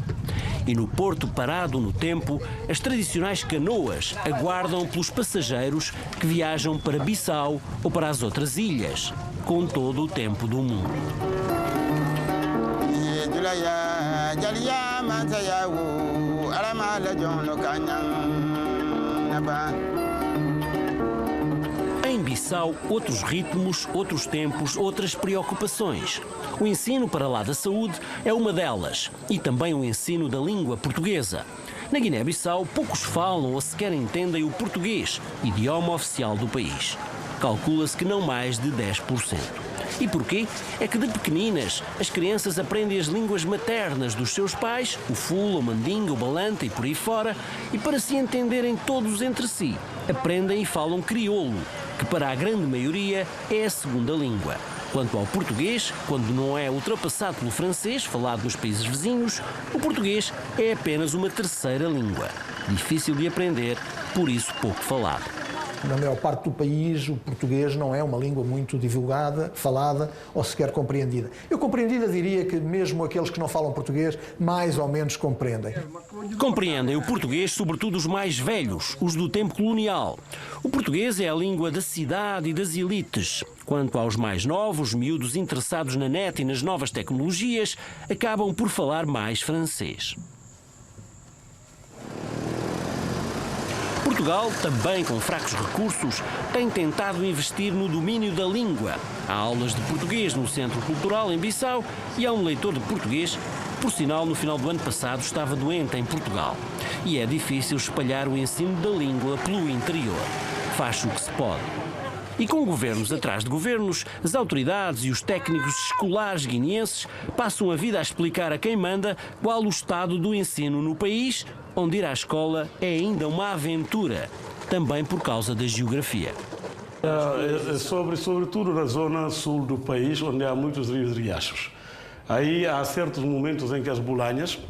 E no porto parado no tempo, as tradicionais canoas aguardam pelos passageiros que viajam para Bissau ou para as outras ilhas, com todo o tempo do mundo. Em Bissau, outros ritmos, outros tempos, outras preocupações. O ensino para lá da saúde é uma delas, e também o ensino da língua portuguesa. Na Guiné-Bissau, poucos falam ou sequer entendem o português, idioma oficial do país. Calcula-se que não mais de 10%. E porquê? É que de pequeninas as crianças aprendem as línguas maternas dos seus pais, o fula, o mandinga, o balanta e por aí fora, e para se entenderem todos entre si, aprendem e falam crioulo, que para a grande maioria é a segunda língua. Quanto ao português, quando não é ultrapassado pelo francês, falado nos países vizinhos, o português é apenas uma terceira língua. Difícil de aprender, por isso pouco falado. Na maior parte do país, o português não é uma língua muito divulgada, falada ou sequer compreendida. Eu compreendida diria que mesmo aqueles que não falam português, mais ou menos compreendem. Compreendem o português, sobretudo os mais velhos, os do tempo colonial. O português é a língua da cidade e das elites. Quanto aos mais novos, miúdos interessados na net e nas novas tecnologias, acabam por falar mais francês. Portugal, também com fracos recursos, tem tentado investir no domínio da língua. Há aulas de português no Centro Cultural em Bissau e há um leitor de português que, por sinal, no final do ano passado estava doente em Portugal. E é difícil espalhar o ensino da língua pelo interior. Faz o que se pode. E com governos atrás de governos, as autoridades e os técnicos escolares guineenses passam a vida a explicar a quem manda qual o estado do ensino no país, onde ir à escola é ainda uma aventura, também por causa da geografia. Sobretudo na zona sul do país, onde há muitos rios e riachos. Aí há certos momentos em que as bolanhas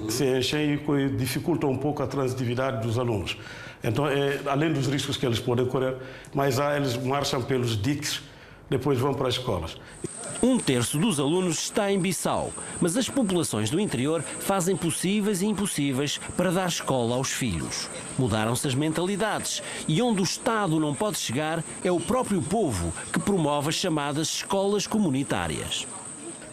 se enchem e dificultam um pouco a transitividade dos alunos. Então, além dos riscos que eles podem correr, mas eles marcham pelos diques, depois vão para as escolas. Um terço dos alunos está em Bissau, mas as populações do interior fazem possíveis e impossíveis para dar escola aos filhos. Mudaram-se as mentalidades e onde o Estado não pode chegar é o próprio povo que promove as chamadas escolas comunitárias.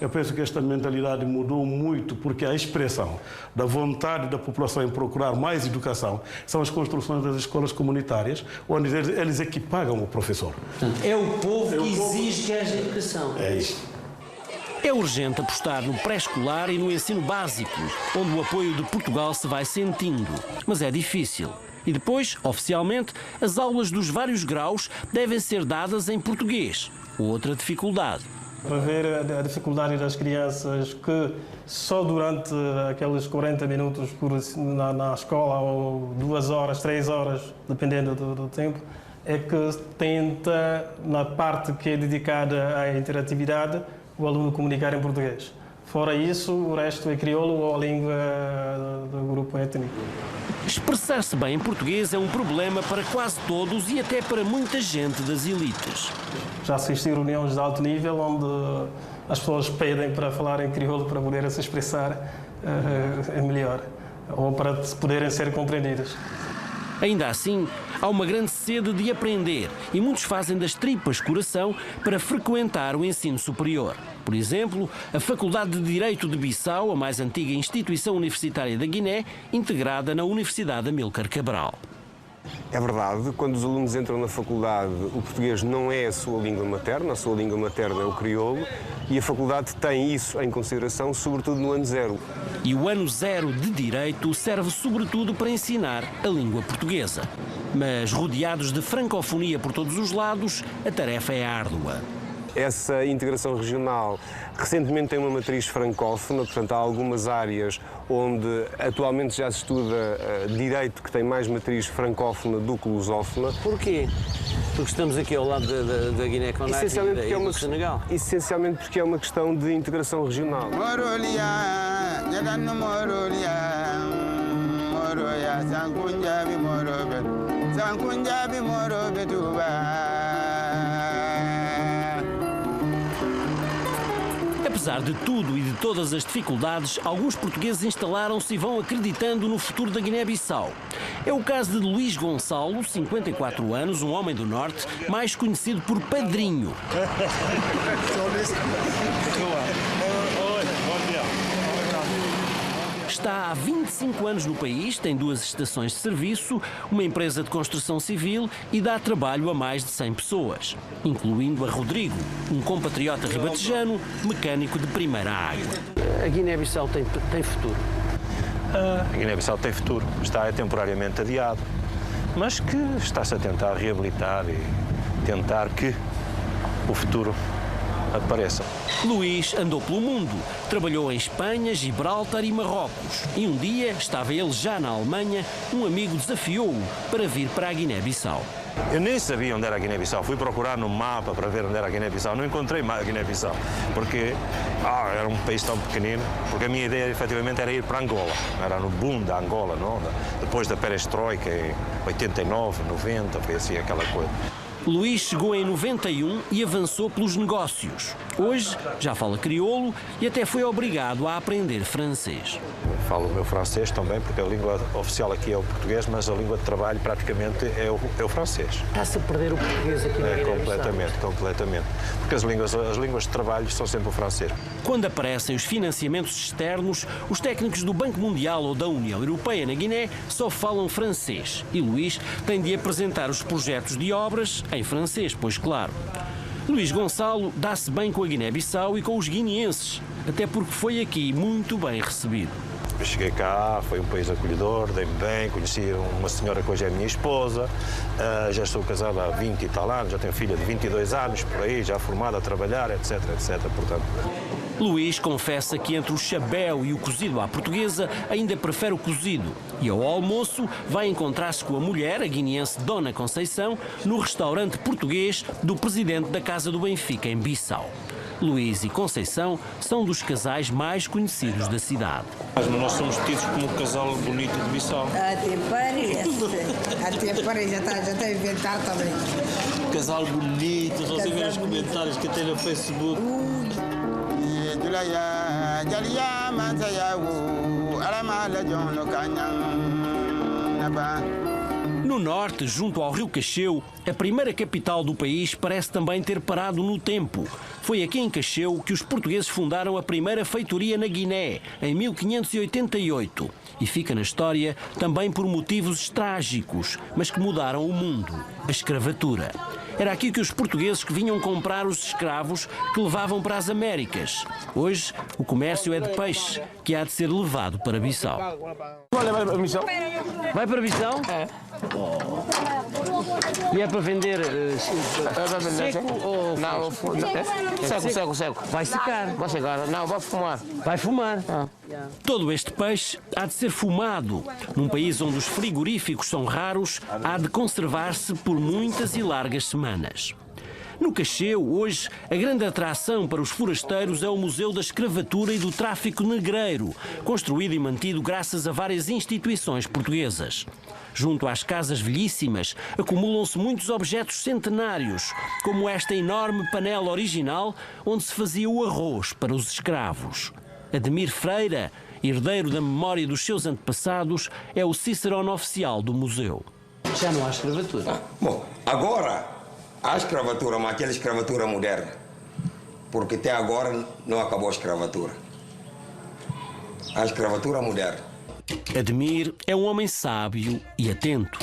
Eu penso que esta mentalidade mudou muito porque a expressão da vontade da população em procurar mais educação são as construções das escolas comunitárias, onde eles é que pagam o professor. É o povo que exige que haja educação. É isso. É urgente apostar no pré-escolar e no ensino básico, onde o apoio de Portugal se vai sentindo. Mas é difícil. E depois, oficialmente, as aulas dos vários graus devem ser dadas em português. Outra dificuldade. Para ver a dificuldade das crianças que só durante aqueles 40 minutos na escola, ou 2 horas, 3 horas, dependendo do tempo, é que tenta, na parte que é dedicada à interatividade, o aluno comunicar em português. Fora isso, o resto é crioulo ou a língua do grupo étnico. Expressar-se bem em português é um problema para quase todos e até para muita gente das elites. Já assisti a reuniões de alto nível onde as pessoas pedem para falar em crioulo para poder se expressar melhor. ou para poderem ser compreendidas. Ainda assim, há uma grande sede de aprender e muitos fazem das tripas coração para frequentar o ensino superior. Por exemplo, a Faculdade de Direito de Bissau, a mais antiga instituição universitária da Guiné, integrada na Universidade Amílcar Cabral. É verdade, quando os alunos entram na faculdade, o português não é a sua língua materna, a sua língua materna é o crioulo, e a faculdade tem isso em consideração, sobretudo no ano zero. E o ano zero de Direito serve sobretudo para ensinar a língua portuguesa. Mas, rodeados de francofonia por todos os lados, a tarefa é árdua. Essa integração regional recentemente tem uma matriz francófona, portanto há algumas áreas onde atualmente já se estuda direito que tem mais matriz francófona do que lusófona. Porquê? Porque estamos aqui ao lado da Guiné-Conakry e do Senegal. Essencialmente porque é uma questão de integração regional. Apesar de tudo e de todas as dificuldades, alguns portugueses instalaram-se e vão acreditando no futuro da Guiné-Bissau. É o caso de Luís Gonçalo, 54 anos, um homem do Norte, mais conhecido por Padrinho. Está há 25 anos no país, tem 2 estações de serviço, uma empresa de construção civil e dá trabalho a mais de 100 pessoas, incluindo a Rodrigo, um compatriota ribatejano, mecânico de primeira água. A Guiné-Bissau tem futuro? A Guiné-Bissau tem futuro, está temporariamente adiado, mas que está-se a tentar reabilitar e tentar que o futuro apareça. Luís andou pelo mundo, trabalhou em Espanha, Gibraltar e Marrocos. E um dia, estava ele já na Alemanha, um amigo desafiou-o para vir para a Guiné-Bissau. Eu nem sabia onde era a Guiné-Bissau, fui procurar no mapa para ver onde era a Guiné-Bissau, não encontrei mais a Guiné-Bissau, porque era um país tão pequenino, porque a minha ideia efetivamente era ir para Angola, era no boom da Angola, não? Depois da perestroika, em 89, 90, foi assim aquela coisa. Luís chegou em 91 e avançou pelos negócios. Hoje já fala crioulo e até foi obrigado a aprender francês. Falo o meu francês também, porque a língua oficial aqui é o português, mas a língua de trabalho praticamente é o francês. Está-se a perder o português aqui na Guiné-Bissau? Completamente. Porque as línguas de trabalho são sempre o francês. Quando aparecem os financiamentos externos, os técnicos do Banco Mundial ou da União Europeia na Guiné só falam francês. E Luís tem de apresentar os projetos de obras em francês, pois claro. Luís Gonçalo dá-se bem com a Guiné-Bissau e com os guineenses, até porque foi aqui muito bem recebido. Eu cheguei cá, foi um país acolhedor, dei-me bem, conheci uma senhora que hoje é minha esposa, já estou casado há 20 e tal anos, já tenho filha de 22 anos, por aí, já formada a trabalhar, etc, portanto. Luís confessa que entre o chabéu e o cozido à portuguesa ainda prefere o cozido e ao almoço vai encontrar-se com a mulher, a guineense Dona Conceição, no restaurante português do presidente da Casa do Benfica, em Bissau. Luís e Conceição são dos casais mais conhecidos da cidade. Mas nós somos tidos como o casal bonito de Bissau. Até parece, já está inventado também. Casal bonito, você vê os comentários que tem no Facebook. No norte, junto ao rio Cacheu, a primeira capital do país parece também ter parado no tempo. Foi aqui em Cacheu que os portugueses fundaram a primeira feitoria na Guiné, em 1588. E fica na história também por motivos trágicos, mas que mudaram o mundo: a escravatura. Era aqui que os portugueses que vinham comprar os escravos que levavam para as Américas. Hoje, o comércio é de peixe, que há de ser levado para Bissau. Vai para Bissau? É. E é para vender seco ou não, seco. Vai secar. Vai secar. Não, vai fumar. Vai fumar. Todo este peixe há de ser fumado. Num país onde os frigoríficos são raros, há de conservar-se por muitas e largas semanas. No Cacheu, hoje, a grande atração para os forasteiros é o Museu da Escravatura e do Tráfico Negreiro, construído e mantido graças a várias instituições portuguesas. Junto às casas velhíssimas, acumulam-se muitos objetos centenários, como esta enorme panela original onde se fazia o arroz para os escravos. Ademir Freira herdeiro da memória dos seus antepassados, é o cicerone oficial do museu. Já não há escravatura? Bom, agora há escravatura, mas aquela escravatura moderna. Porque até agora não acabou a escravatura. A escravatura moderna. Admir é um homem sábio e atento.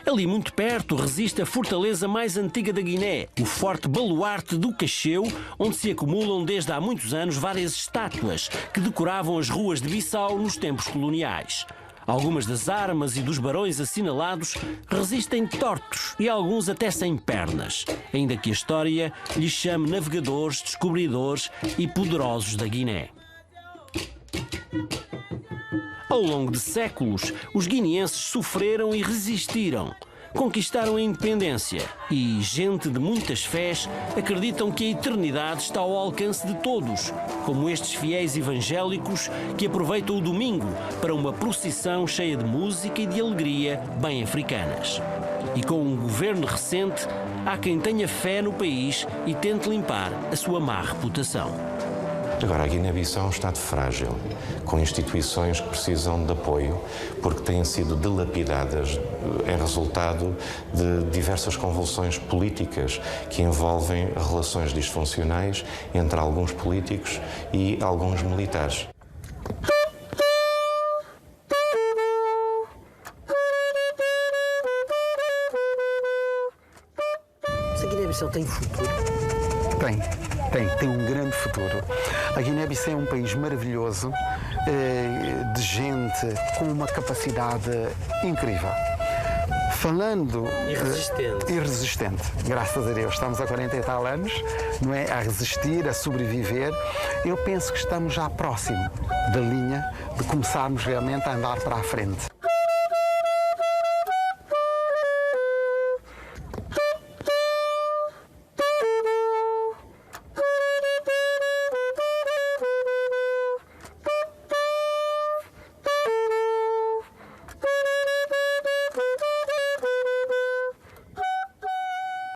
Ali muito perto resiste a fortaleza mais antiga da Guiné, o Forte Baluarte do Cacheu, onde se acumulam desde há muitos anos várias estátuas que decoravam as ruas de Bissau nos tempos coloniais. Algumas das armas e dos barões assinalados resistem tortos e alguns até sem pernas, ainda que a história lhes chame navegadores, descobridores e poderosos da Guiné. Ao longo de séculos, os guineenses sofreram e resistiram. Conquistaram a independência e gente de muitas fés acreditam que a eternidade está ao alcance de todos, como estes fiéis evangélicos que aproveitam o domingo para uma procissão cheia de música e de alegria bem africanas. E com um governo recente, há quem tenha fé no país e tente limpar a sua má reputação. Agora, a Guiné-Bissau é um Estado frágil, com instituições que precisam de apoio, porque têm sido dilapidadas em resultado de diversas convulsões políticas que envolvem relações disfuncionais entre alguns políticos e alguns militares. A Guiné-Bissau tem futuro? Tem um grande futuro. A Guiné-Bissau é um país maravilhoso, de gente com uma capacidade incrível. Falando... E resistente, graças a Deus. Estamos há 40 e tal anos, não é? A resistir, a sobreviver. Eu penso que estamos já próximo da linha de começarmos realmente a andar para a frente.